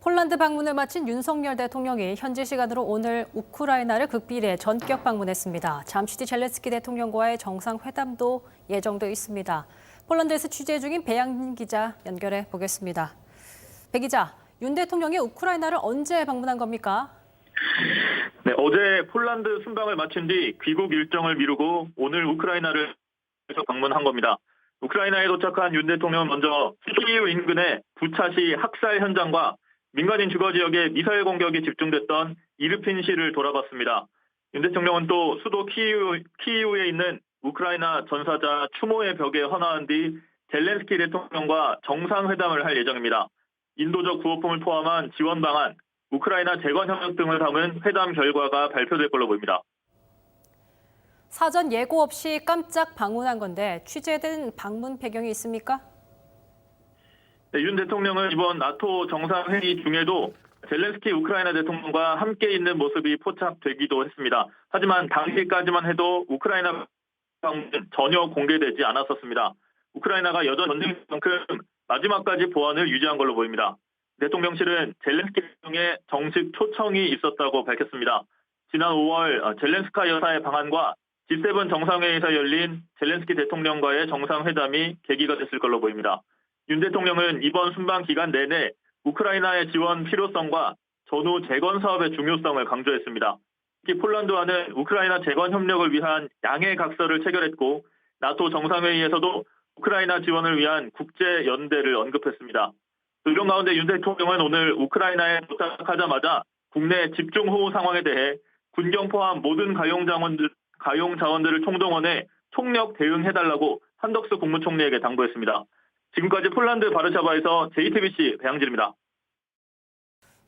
폴란드 방문을 마친 윤석열 대통령이 현지 시간으로 오늘 우크라이나를 극비리에 전격 방문했습니다. 잠시 뒤 젤렌스키 대통령과의 정상회담도 예정돼 있습니다. 폴란드에서 취재 중인 배양진 기자 연결해 보겠습니다. 배 기자, 윤 대통령이 우크라이나를 언제 방문한 겁니까? 네, 어제 폴란드 순방을 마친 뒤 귀국 일정을 미루고 오늘 우크라이나를 방문한 겁니다. 우크라이나에 도착한 윤 대통령은 먼저 키이우 인근의 부차시 학살 현장과 민간인 주거 지역에 미사일 공격이 집중됐던 이르핀시를 돌아봤습니다. 윤 대통령은 또 수도 키이우에 있는 우크라이나 전사자 추모의 벽에 헌화한 뒤 젤렌스키 대통령과 정상회담을 할 예정입니다. 인도적 구호품을 포함한 지원 방안, 우크라이나 재건 협력 등을 담은 회담 결과가 발표될 걸로 보입니다. 사전 예고 없이 깜짝 방문한 건데 취재된 방문 배경이 있습니까? 네, 윤 대통령은 이번 나토 정상회의 중에도 젤렌스키 우크라이나 대통령과 함께 있는 모습이 포착되기도 했습니다. 하지만 당시까지만 해도 우크라이나 방문은 전혀 공개되지 않았었습니다. 우크라이나가 여전 전쟁인 만큼 마지막까지 보안을 유지한 걸로 보입니다. 대통령실은 젤렌스키 대통령의 정식 초청이 있었다고 밝혔습니다. 지난 5월 젤렌스카 여사의 방한과 G7 정상회의에서 열린 젤렌스키 대통령과의 정상회담이 계기가 됐을 걸로 보입니다. 윤 대통령은 이번 순방 기간 내내 우크라이나의 지원 필요성과 전후 재건 사업의 중요성을 강조했습니다. 특히 폴란드와는 우크라이나 재건 협력을 위한 양해 각서를 체결했고 나토 정상회의에서도 우크라이나 지원을 위한 국제연대를 언급했습니다. 이런 가운데 윤 대통령은 오늘 우크라이나에 도착하자마자 국내 집중호우 상황에 대해 군경 포함 모든 가용 자원들을 총동원해 총력 대응해달라고 한덕수 국무총리에게 당부했습니다. 지금까지 폴란드 바르샤바에서 JTBC 배양진입니다.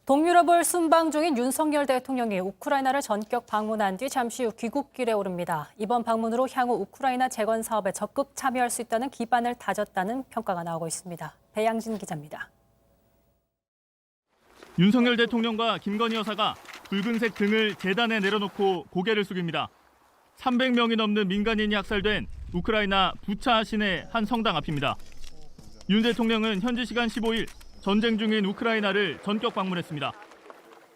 동유럽을 순방 중인 윤석열 대통령이 우크라이나를 전격 방문한 뒤 잠시 후 귀국길에 오릅니다. 이번 방문으로 향후 우크라이나 재건 사업에 적극 참여할 수 있다는 기반을 다졌다는 평가가 나오고 있습니다. 배양진 기자입니다. 윤석열 대통령과 김건희 여사가 붉은색 등을 재단에 내려놓고 고개를 숙입니다. 300명이 넘는 민간인이 학살된 우크라이나 부차 시내 한 성당 앞입니다. 윤 대통령은 현지 시간 15일 전쟁 중인 우크라이나를 전격 방문했습니다.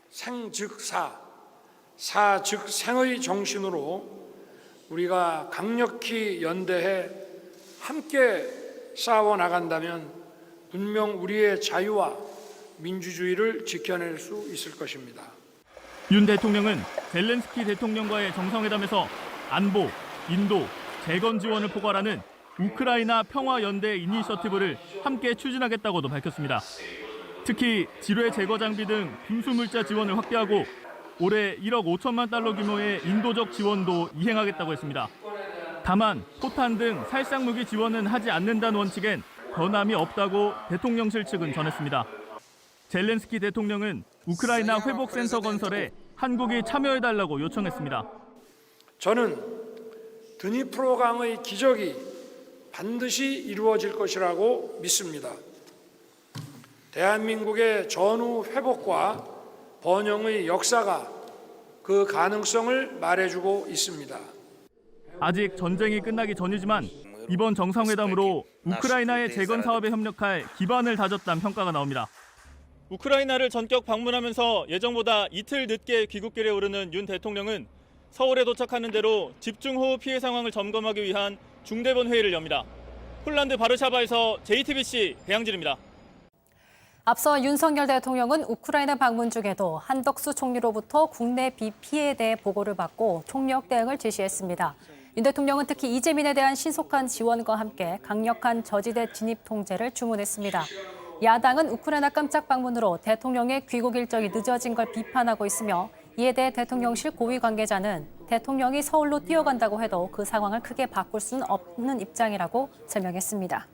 생 즉 사 즉 생의 정신으로 우리가 강력히 연대해 함께 싸워 나간다면 분명 우리의 자유와 민주주의를 지켜낼 수 있을 것입니다. 윤 대통령은 젤렌스키 대통령과의 정상회담에서 안보, 인도, 재건 지원을 포괄하는 우크라이나 평화연대 이니셔티브를 함께 추진하겠다고도 밝혔습니다. 특히 지뢰 제거 장비 등 군수물자 지원을 확대하고 올해 1억 5천만 달러 규모의 인도적 지원도 이행하겠다고 했습니다. 다만 포탄 등 살상무기 지원은 하지 않는다는 원칙엔 변함이 없다고 대통령실 측은 전했습니다. 젤렌스키 대통령은 우크라이나 회복센터 건설에 한국이 참여해달라고 요청했습니다. 저는 드니프로강의 기적이 반드시 이루어질 것이라고 믿습니다. 대한민국의 전후 회복과 번영의 역사가 그 가능성을 말해주고 있습니다. 아직 전쟁이 끝나기 전이지만 이번 정상회담으로 우크라이나의 재건 사업에 협력할 기반을 다졌다는 평가가 나옵니다. 우크라이나를 전격 방문하면서 예정보다 이틀 늦게 귀국길에 오르는 윤 대통령은 서울에 도착하는 대로 집중호우 피해 상황을 점검하기 위한 중대본 회의를 엽니다. 폴란드 바르샤바에서 JTBC 배양진입니다. 앞서 윤석열 대통령은 우크라이나 방문 중에도 한덕수 총리로부터 국내 비 피해에 대해 보고를 받고 총력 대응을 지시했습니다. 윤 대통령은 특히 이재민에 대한 신속한 지원과 함께 강력한 저지대 진입 통제를 주문했습니다. 야당은 우크라이나 깜짝 방문으로 대통령의 귀국 일정이 늦어진 걸 비판하고 있으며 이에 대해 대통령실 고위 관계자는 대통령이 서울로 뛰어간다고 해도 그 상황을 크게 바꿀 수는 없는 입장이라고 설명했습니다.